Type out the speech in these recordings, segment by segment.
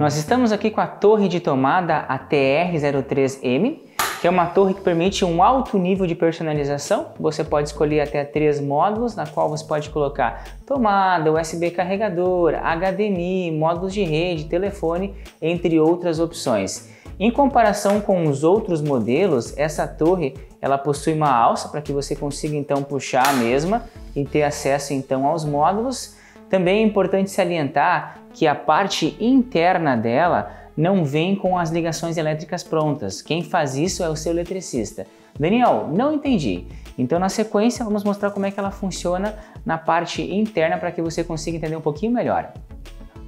Nós estamos aqui com a torre de tomada ATR03M, que é uma torre que permite um alto nível de personalização. Você pode escolher até 3 módulos, na qual você pode colocar tomada, USB carregador, HDMI, módulos de rede, telefone, entre outras opções. Em comparação com os outros modelos, essa torre ela possui uma alça para que você consiga então puxar a mesma e ter acesso então aos módulos. Também é importante salientar que a parte interna dela não vem com as ligações elétricas prontas. Quem faz isso é o seu eletricista. Daniel, não entendi. Então na sequência vamos mostrar como é que ela funciona na parte interna para que você consiga entender um pouquinho melhor.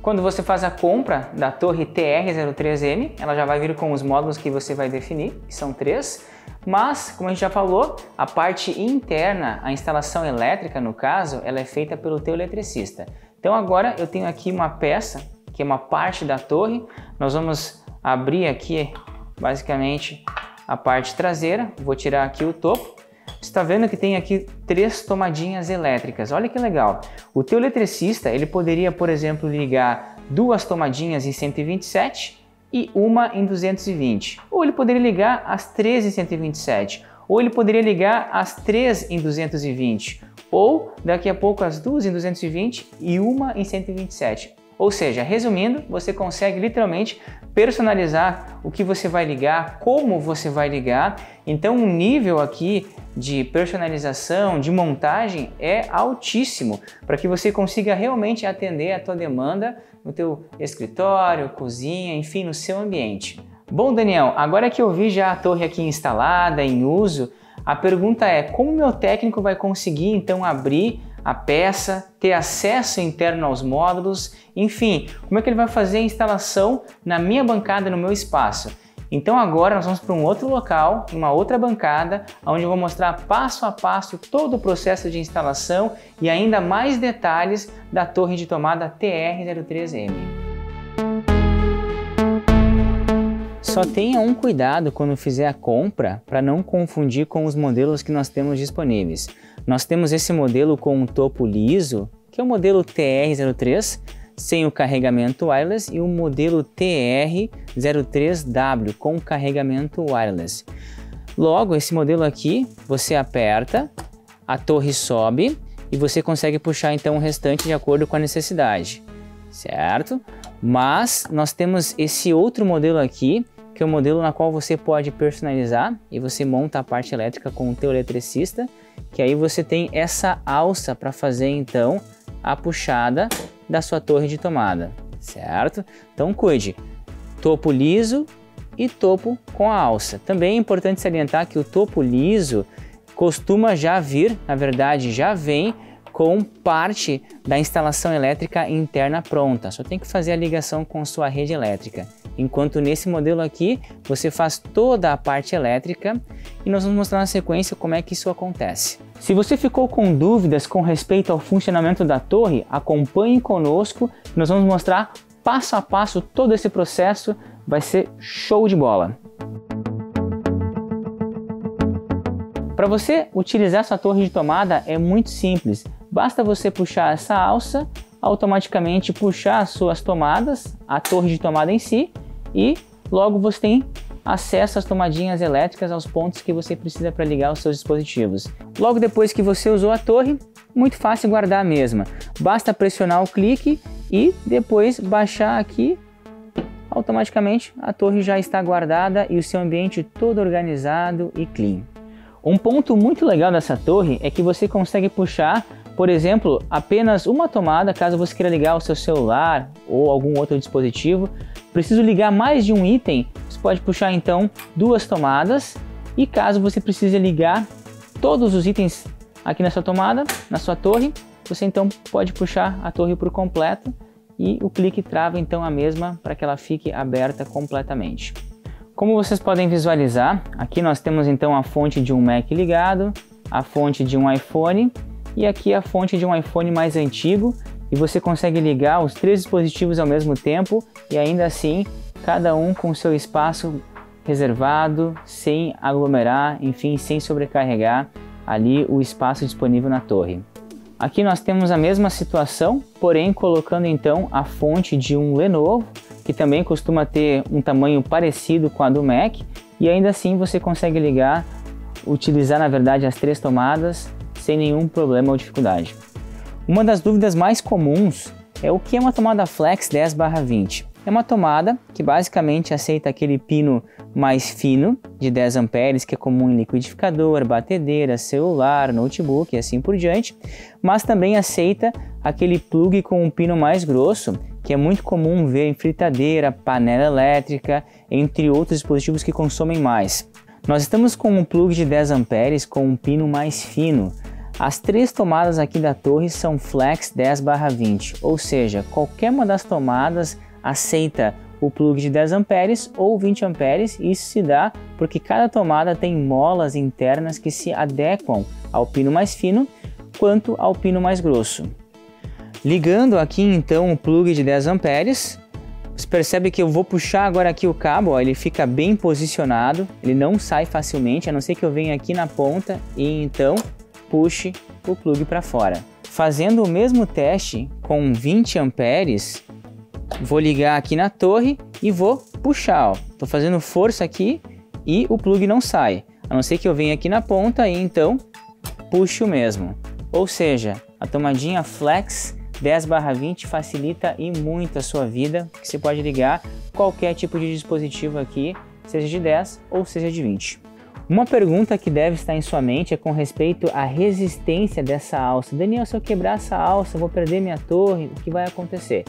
Quando você faz a compra da torre TR03M, ela já vai vir com os módulos que você vai definir, que são 3. Mas, como a gente já falou, a parte interna, a instalação elétrica no caso, ela é feita pelo teu eletricista. Então agora eu tenho aqui uma peça, que é uma parte da torre. Nós vamos abrir aqui, basicamente, a parte traseira. Vou tirar aqui o topo. Você está vendo que tem aqui 3 tomadinhas elétricas. Olha que legal. O teu eletricista, ele poderia, por exemplo, ligar 2 tomadinhas em 127 e uma em 220. Ou ele poderia ligar as 3 em 127. Ou ele poderia ligar as 3 em 220. Ou daqui a pouco as 2 em 220 e uma em 127. Ou seja, resumindo, você consegue literalmente personalizar o que você vai ligar, como você vai ligar. Então o nível aqui de personalização, de montagem é altíssimo para que você consiga realmente atender a tua demanda no teu escritório, cozinha, enfim, no seu ambiente. Bom, Daniel, agora que eu vi já a torre aqui instalada, em uso, a pergunta é como o meu técnico vai conseguir então abrir a peça, ter acesso interno aos módulos, enfim, como é que ele vai fazer a instalação na minha bancada, no meu espaço. Então agora nós vamos para um outro local, uma outra bancada, onde eu vou mostrar passo a passo todo o processo de instalação e ainda mais detalhes da torre de tomada TR03M. Só tenha um cuidado quando fizer a compra para não confundir com os modelos que nós temos disponíveis. Nós temos esse modelo com um topo liso, que é o modelo TR03, sem o carregamento wireless, e o modelo TR03W com carregamento wireless. Logo, esse modelo aqui, você aperta, a torre sobe e você consegue puxar então o restante de acordo com a necessidade, certo? Mas nós temos esse outro modelo aqui, que é o modelo na qual você pode personalizar e você monta a parte elétrica com o teu eletricista, que aí você tem essa alça para fazer então a puxada da sua torre de tomada, certo? Então cuide, topo liso e topo com a alça. Também é importante salientar que o topo liso costuma já vir, na verdade já vem com parte da instalação elétrica interna pronta, só tem que fazer a ligação com sua rede elétrica. Enquanto nesse modelo aqui, você faz toda a parte elétrica e nós vamos mostrar na sequência como é que isso acontece. Se você ficou com dúvidas com respeito ao funcionamento da torre, acompanhe conosco, nós vamos mostrar passo a passo todo esse processo, vai ser show de bola. Para você utilizar essa torre de tomada é muito simples, basta você puxar essa alça, automaticamente puxar as suas tomadas, a torre de tomada em si, e logo você tem acesso às tomadinhas elétricas aos pontos que você precisa para ligar os seus dispositivos. Logo depois que você usou a torre, muito fácil guardar a mesma. Basta pressionar o clique e depois baixar aqui, automaticamente a torre já está guardada e o seu ambiente todo organizado e clean. Um ponto muito legal dessa torre é que você consegue puxar, por exemplo, apenas uma tomada caso você queira ligar o seu celular ou algum outro dispositivo. Preciso ligar mais de um item, você pode puxar então 2 tomadas, e caso você precise ligar todos os itens aqui na sua tomada, na sua torre, você então pode puxar a torre por completo e o clique trava então a mesma para que ela fique aberta completamente. Como vocês podem visualizar, aqui nós temos então a fonte de um Mac ligado, a fonte de um iPhone e aqui a fonte de um iPhone mais antigo, e você consegue ligar os 3 dispositivos ao mesmo tempo e ainda assim cada um com seu espaço reservado, sem aglomerar, enfim, sem sobrecarregar ali o espaço disponível na torre. Aqui nós temos a mesma situação, porém colocando então a fonte de um Lenovo que também costuma ter um tamanho parecido com a do Mac, e ainda assim você consegue ligar, utilizar na verdade as 3 tomadas sem nenhum problema ou dificuldade. Uma das dúvidas mais comuns é o que é uma tomada Flex 10/20. É uma tomada que basicamente aceita aquele pino mais fino de 10 amperes que é comum em liquidificador, batedeira, celular, notebook e assim por diante, mas também aceita aquele plug com um pino mais grosso que é muito comum ver em fritadeira, panela elétrica, entre outros dispositivos que consomem mais. Nós estamos com um plug de 10 amperes com um pino mais fino. As 3 tomadas aqui da torre são Flex 10/20, ou seja, qualquer uma das tomadas aceita o plug de 10 amperes ou 20 amperes. Isso se dá porque cada tomada tem molas internas que se adequam ao pino mais fino quanto ao pino mais grosso. Ligando aqui então o plug de 10 amperes, você percebe que eu vou puxar agora aqui o cabo, ó, ele fica bem posicionado, ele não sai facilmente, a não ser que eu venha aqui na ponta e então puxe o plug para fora. Fazendo o mesmo teste com 20 amperes, vou ligar aqui na torre e vou puxar, ó. Tô fazendo força aqui e o plug não sai, a não ser que eu venha aqui na ponta e então puxe o mesmo. Ou seja, a tomadinha Flex 10/20 facilita e muito a sua vida, que você pode ligar qualquer tipo de dispositivo aqui, seja de 10 ou seja de 20. Uma pergunta que deve estar em sua mente é com respeito à resistência dessa alça. Daniel, se eu quebrar essa alça, eu vou perder minha torre, o que vai acontecer?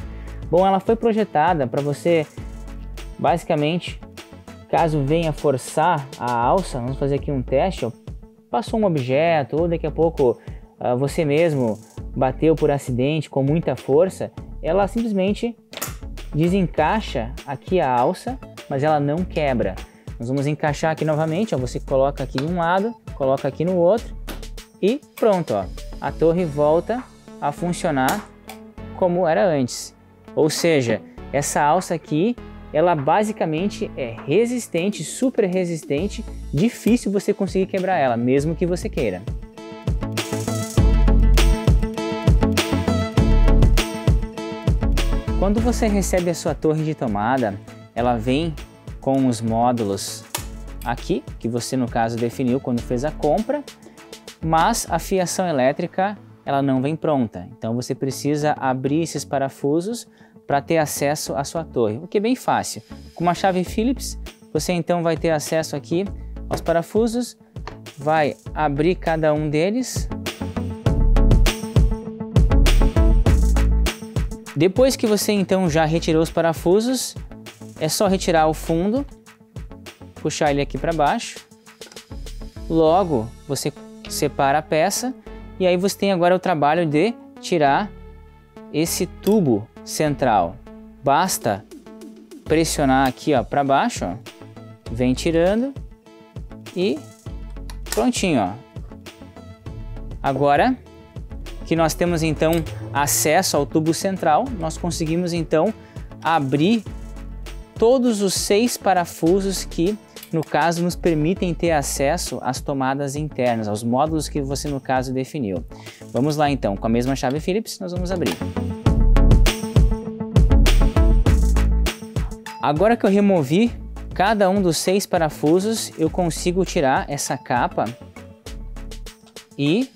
Bom, ela foi projetada para você, basicamente, caso venha forçar a alça, vamos fazer aqui um teste, ó, passou um objeto ou daqui a pouco você mesmo bateu por acidente com muita força, ela simplesmente desencaixa aqui a alça, mas ela não quebra. Nós vamos encaixar aqui novamente, ó, você coloca aqui de um lado, coloca aqui no outro e pronto, ó, a torre volta a funcionar como era antes. Ou seja, essa alça aqui, ela basicamente é resistente, super resistente, difícil você conseguir quebrar ela, mesmo que você queira. Quando você recebe a sua torre de tomada, ela vem com os módulos aqui, que você no caso definiu quando fez a compra, mas a fiação elétrica ela não vem pronta, então você precisa abrir esses parafusos para ter acesso à sua torre, o que é bem fácil. Com uma chave Phillips, você então vai ter acesso aqui aos parafusos, vai abrir cada um deles. Depois que você então já retirou os parafusos, é só retirar o fundo, puxar ele aqui para baixo, logo você separa a peça e aí você tem agora o trabalho de tirar esse tubo central. Basta pressionar aqui para baixo, ó, vem tirando e prontinho, ó. Agora que nós temos então acesso ao tubo central, nós conseguimos então abrir todos os 6 parafusos que no caso nos permitem ter acesso às tomadas internas, aos módulos que você no caso definiu. Vamos lá então, com a mesma chave Phillips nós vamos abrir. Agora que eu removi cada um dos 6 parafusos, eu consigo tirar essa capa e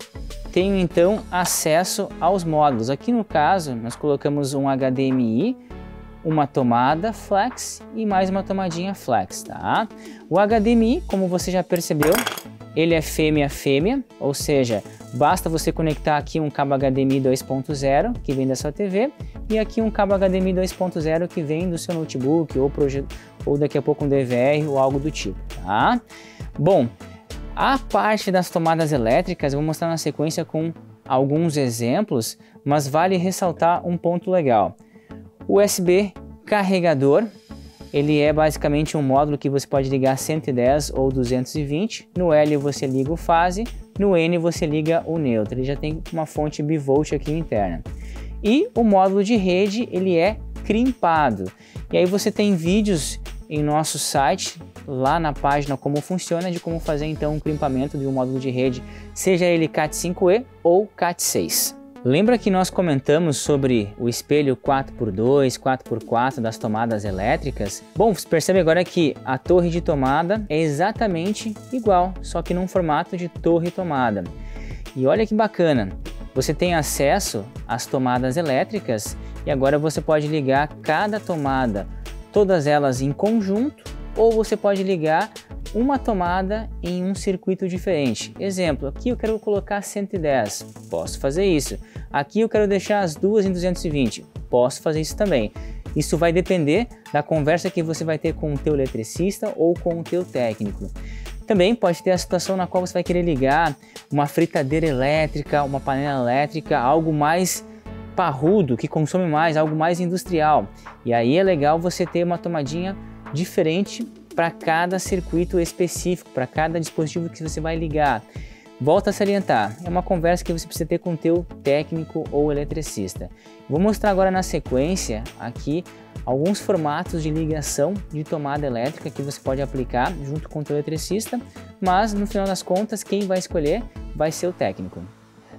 tenho então acesso aos módulos. Aqui no caso nós colocamos um HDMI, uma tomada Flex e mais uma tomadinha Flex, tá? O HDMI, como você já percebeu, ele é fêmea-fêmea, ou seja, basta você conectar aqui um cabo HDMI 2.0 que vem da sua TV e aqui um cabo HDMI 2.0 que vem do seu notebook ou daqui a pouco um DVR ou algo do tipo, tá? Bom, a parte das tomadas elétricas eu vou mostrar na sequência com alguns exemplos, mas vale ressaltar um ponto legal. O USB carregador, ele é basicamente um módulo que você pode ligar 110 ou 220. No L você liga o fase, no N você liga o neutro. Ele já tem uma fonte bivolt aqui interna. E o módulo de rede, ele é crimpado. E aí você tem vídeos em nosso site, lá na página como funciona, de como fazer então um crimpamento de um módulo de rede, seja ele Cat5e ou Cat6. Lembra que nós comentamos sobre o espelho 4x2, 4x4 das tomadas elétricas? Bom, você percebe agora que a torre de tomada é exatamente igual, só que num formato de torre-tomada. E olha que bacana, você tem acesso às tomadas elétricas e agora você pode ligar cada tomada, todas elas em conjunto, ou você pode ligar uma tomada em um circuito diferente. Exemplo, aqui eu quero colocar 110, posso fazer isso. Aqui eu quero deixar as duas em 220, posso fazer isso também. Isso vai depender da conversa que você vai ter com o teu eletricista ou com o teu técnico. Também pode ter a situação na qual você vai querer ligar uma fritadeira elétrica, uma panela elétrica, algo mais parrudo, que consome mais, algo mais industrial. E aí é legal você ter uma tomadinha diferente para cada circuito específico, para cada dispositivo que você vai ligar. Volto a salientar, é uma conversa que você precisa ter com o teu técnico ou eletricista. Vou mostrar agora na sequência aqui alguns formatos de ligação de tomada elétrica que você pode aplicar junto com o teu eletricista, mas no final das contas quem vai escolher vai ser o técnico.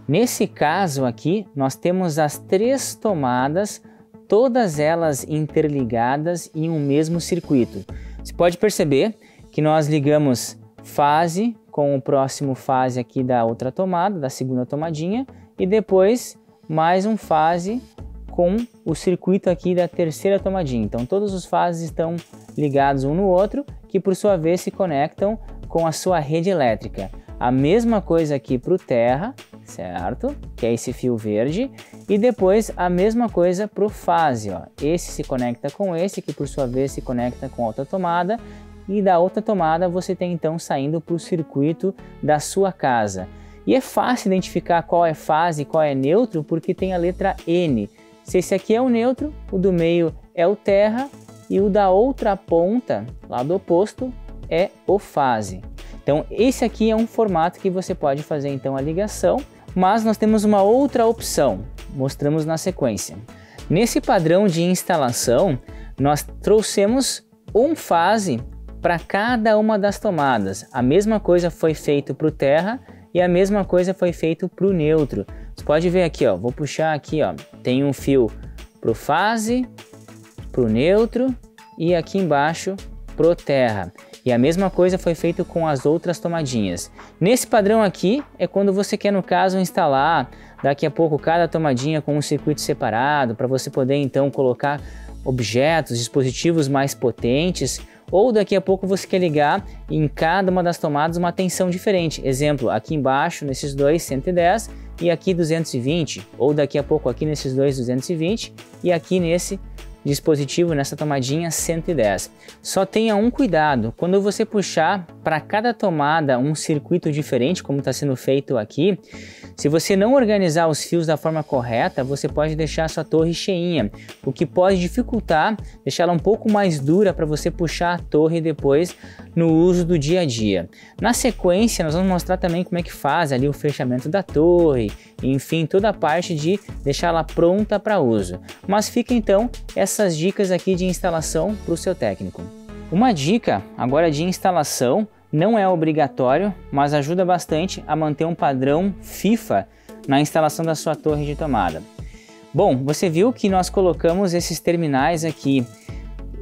Nesse caso aqui nós temos as 3 tomadas, todas elas interligadas em um mesmo circuito. Você pode perceber que nós ligamos fase com o próximo fase aqui da outra tomada, da segunda tomadinha, e depois mais um fase com o circuito aqui da terceira tomadinha. Então todos os fases estão ligados um no outro, que por sua vez se conectam com a sua rede elétrica. A mesma coisa aqui para o terra, certo? Que é esse fio verde, e depois a mesma coisa para o fase, ó. Esse se conecta com esse, que por sua vez se conecta com outra tomada, e da outra tomada você tem então saindo para o circuito da sua casa. E é fácil identificar qual é fase e qual é neutro, porque tem a letra N. Se esse aqui é o neutro, o do meio é o terra, e o da outra ponta, lá do oposto, é o fase. Então esse aqui é um formato que você pode fazer então a ligação, mas nós temos uma outra opção, mostramos na sequência. Nesse padrão de instalação, nós trouxemos um fase para cada uma das tomadas. A mesma coisa foi feito para o terra e a mesma coisa foi feito para o neutro. Você pode ver aqui, ó, vou puxar aqui, ó, tem um fio para o fase, para o neutro e aqui embaixo para o terra. E a mesma coisa foi feito com as outras tomadinhas. Nesse padrão aqui é quando você quer, no caso, instalar daqui a pouco cada tomadinha com um circuito separado, para você poder então colocar objetos, dispositivos mais potentes, ou daqui a pouco você quer ligar em cada uma das tomadas uma tensão diferente. Exemplo, aqui embaixo nesses dois 110 e aqui 220, ou daqui a pouco aqui nesses dois 220 e aqui nesse dispositivo, nessa tomadinha 110. Só tenha um cuidado, quando você puxar para cada tomada um circuito diferente, como está sendo feito aqui, se você não organizar os fios da forma correta, você pode deixar a sua torre cheinha, o que pode dificultar, deixá-la um pouco mais dura para você puxar a torre depois no uso do dia a dia. Na sequência, nós vamos mostrar também como é que faz ali o fechamento da torre, enfim, toda a parte de deixá-la pronta para uso. Mas fica então essas dicas aqui de instalação para o seu técnico. Uma dica agora de instalação, não é obrigatório, mas ajuda bastante a manter um padrão FIFA na instalação da sua torre de tomada. Bom, você viu que nós colocamos esses terminais aqui.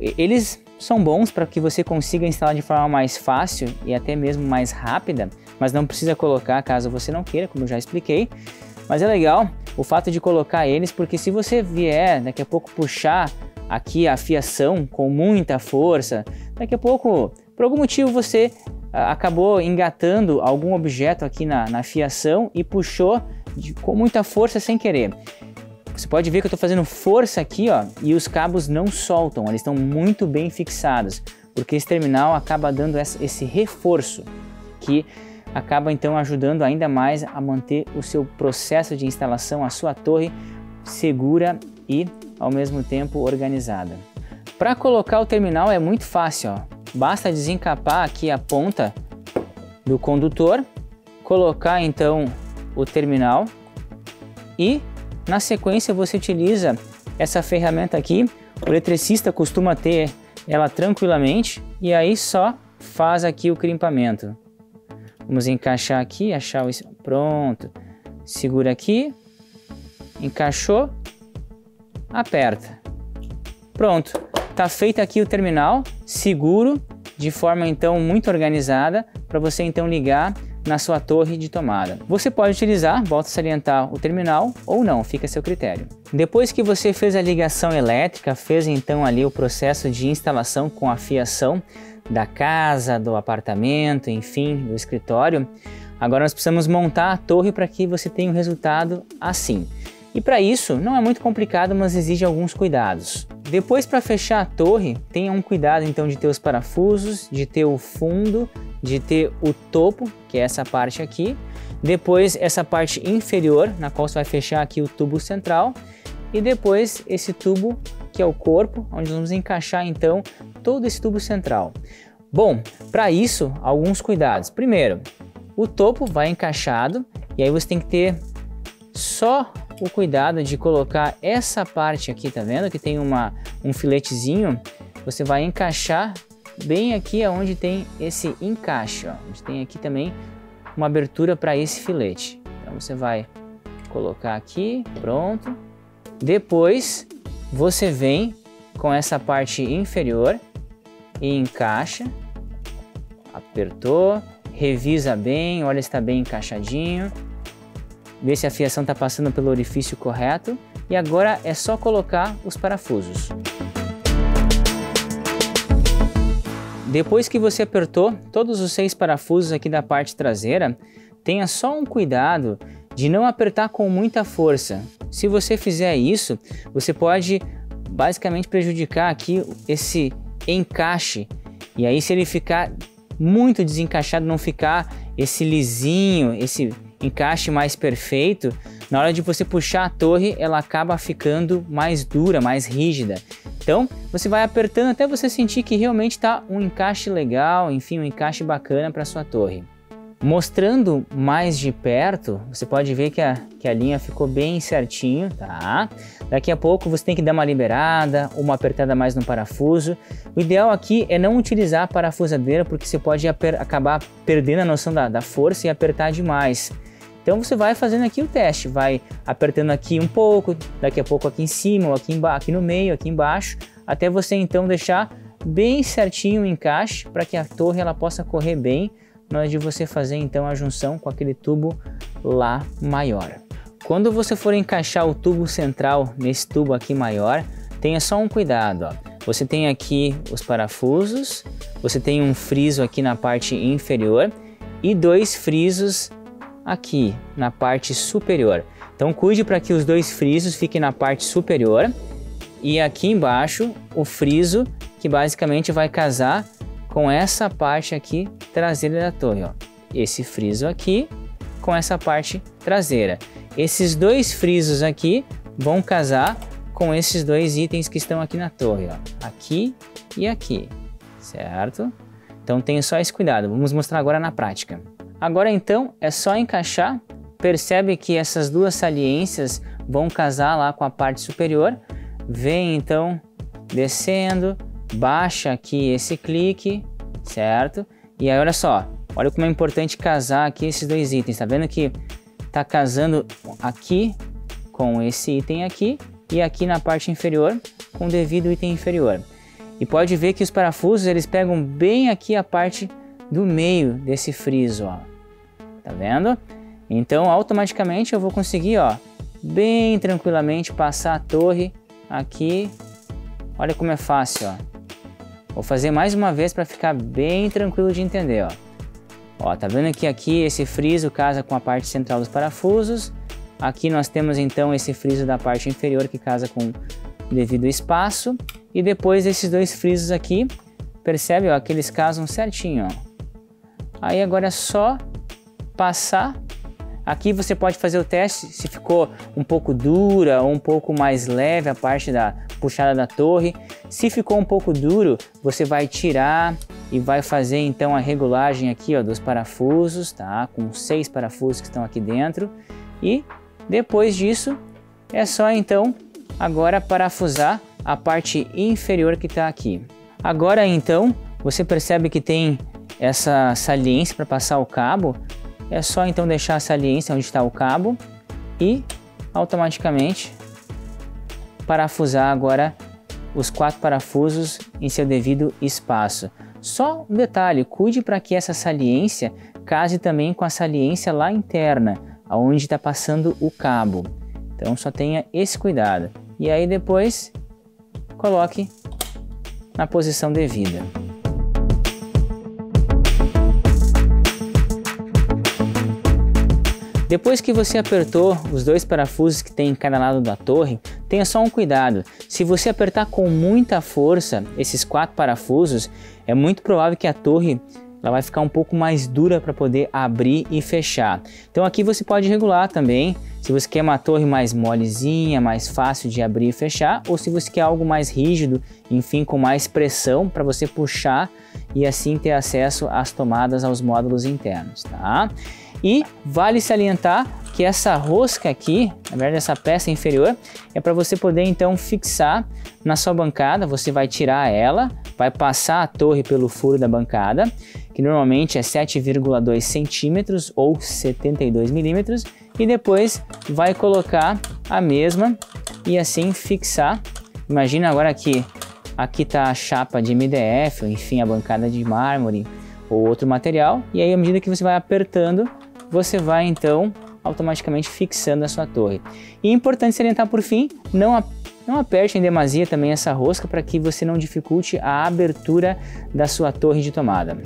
Eles são bons para que você consiga instalar de forma mais fácil e até mesmo mais rápida, mas não precisa colocar caso você não queira, como eu já expliquei. Mas é legal o fato de colocar eles, porque se você vier daqui a pouco puxar aqui a fiação com muita força, daqui a pouco, por algum motivo, você acabou engatando algum objeto aqui na fiação e puxou com muita força sem querer. Você pode ver que eu estou fazendo força aqui, ó, e os cabos não soltam, eles estão muito bem fixados, porque esse terminal acaba dando esse reforço que acaba então ajudando ainda mais a manter o seu processo de instalação, a sua torre segura e ao mesmo tempo organizada. Para colocar o terminal é muito fácil, ó. Basta desencapar aqui a ponta do condutor, colocar então o terminal e na sequência você utiliza essa ferramenta aqui. O eletricista costuma ter ela tranquilamente e aí só faz aqui o crimpamento. Vamos encaixar aqui, achar o... Pronto. Segura aqui encaixou, aperta. Pronto, tá feito aqui o terminal, seguro, de forma então muito organizada, para você então ligar na sua torre de tomada. Você pode utilizar, volto a salientar, o terminal ou não, fica a seu critério. Depois que você fez a ligação elétrica, fez então ali o processo de instalação com a fiação da casa, do apartamento, enfim, do escritório, agora nós precisamos montar a torre para que você tenha um resultado assim. E para isso não é muito complicado, mas exige alguns cuidados. Depois, para fechar a torre, tenha um cuidado então de ter os parafusos, de ter o fundo, de ter o topo, que é essa parte aqui. Depois essa parte inferior, na qual você vai fechar aqui o tubo central. E depois esse tubo, que é o corpo, onde vamos encaixar então todo esse tubo central. Bom, para isso, alguns cuidados. Primeiro, o topo vai encaixado, e aí você tem que ter só o cuidado de colocar essa parte aqui, tá vendo? Que tem um filetezinho, você vai encaixar bem aqui onde tem esse encaixe, ó. A gente tem aqui também uma abertura para esse filete. Então você vai colocar aqui, pronto. Depois você vem com essa parte inferior e encaixa, apertou, revisa bem, olha se está bem encaixadinho, vê se a fiação está passando pelo orifício correto e agora é só colocar os parafusos. Depois que você apertou todos os 6 parafusos aqui da parte traseira, tenha só um cuidado de não apertar com muita força. Se você fizer isso, você pode basicamente prejudicar aqui esse encaixe. E aí, se ele ficar muito desencaixado, não ficar esse lisinho, esse encaixe mais perfeito, na hora de você puxar a torre, ela acaba ficando mais dura, mais rígida. Então, você vai apertando até você sentir que realmente está um encaixe legal, enfim, um encaixe bacana para sua torre. Mostrando mais de perto, você pode ver que a linha ficou bem certinho, tá? Daqui a pouco você tem que dar uma liberada, uma apertada mais no parafuso. O ideal aqui é não utilizar a parafusadeira, porque você pode acabar perdendo a noção da força e apertar demais. Então você vai fazendo aqui o teste, vai apertando aqui um pouco, daqui a pouco aqui em cima, ou aqui no meio, aqui embaixo, até você então deixar bem certinho o encaixe para que a torre ela possa correr bem na hora de você fazer então a junção com aquele tubo lá maior. Quando você for encaixar o tubo central nesse tubo aqui maior, tenha só um cuidado, ó. Você tem aqui os parafusos, você tem um friso aqui na parte inferior e 2 frisos aqui na parte superior. Então cuide para que os 2 frisos fiquem na parte superior e aqui embaixo o friso que basicamente vai casar com essa parte aqui traseira da torre, ó. Esse friso aqui com essa parte traseira. Esses 2 frisos aqui vão casar com esses 2 itens que estão aqui na torre, ó. Aqui e aqui, certo? Então tenha só esse cuidado. Vamos mostrar agora na prática. Agora então é só encaixar. Percebe que essas 2 saliências vão casar lá com a parte superior. Vem então descendo. Baixa aqui esse clique, certo? E aí olha só, olha como é importante casar aqui esses 2 itens, tá vendo que tá casando aqui com esse item aqui e aqui na parte inferior com o devido item inferior. E pode ver que os parafusos eles pegam bem aqui a parte do meio desse friso, ó. Tá vendo? Então automaticamente eu vou conseguir, ó, bem tranquilamente passar a torre aqui. Olha como é fácil, ó. Vou fazer mais uma vez para ficar bem tranquilo de entender, ó. Ó, tá vendo que aqui esse friso casa com a parte central dos parafusos. Aqui nós temos então esse friso da parte inferior que casa com o devido espaço. E depois esses 2 frisos aqui, percebe, ó, que eles casam certinho, ó. Aí agora é só passar. Aqui você pode fazer o teste se ficou um pouco dura ou um pouco mais leve a parte da puxada da torre. Se ficou um pouco duro, você vai tirar e vai fazer então a regulagem aqui, ó, dos parafusos, tá? Com 6 parafusos que estão aqui dentro. E depois disso é só então agora parafusar a parte inferior que está aqui. Agora então você percebe que tem essa saliência para passar o cabo. É só então deixar a saliência onde está o cabo e automaticamente parafusar agora os 4 parafusos em seu devido espaço. Só um detalhe, cuide para que essa saliência case também com a saliência lá interna, aonde está passando o cabo. Então só tenha esse cuidado. E aí depois coloque na posição devida. Depois que você apertou os 2 parafusos que tem em cada lado da torre, tenha só um cuidado. Se você apertar com muita força esses 4 parafusos, é muito provável que a torre ela vai ficar um pouco mais dura para poder abrir e fechar. Então aqui você pode regular também, se você quer uma torre mais molezinha, mais fácil de abrir e fechar, ou se você quer algo mais rígido, enfim, com mais pressão para você puxar e assim ter acesso às tomadas, aos módulos internos, tá? E vale salientar que essa rosca aqui, na verdade essa peça inferior, é para você poder então fixar na sua bancada. Você vai tirar ela, vai passar a torre pelo furo da bancada, que normalmente é 7,2 centímetros ou 72 milímetros, e depois vai colocar a mesma e assim fixar. Imagina agora que aqui está a chapa de MDF, ou enfim, a bancada de mármore ou outro material, e aí à medida que você vai apertando, você vai então automaticamente fixando a sua torre. E é importante salientar por fim, não aperte em demasia também essa rosca para que você não dificulte a abertura da sua torre de tomada.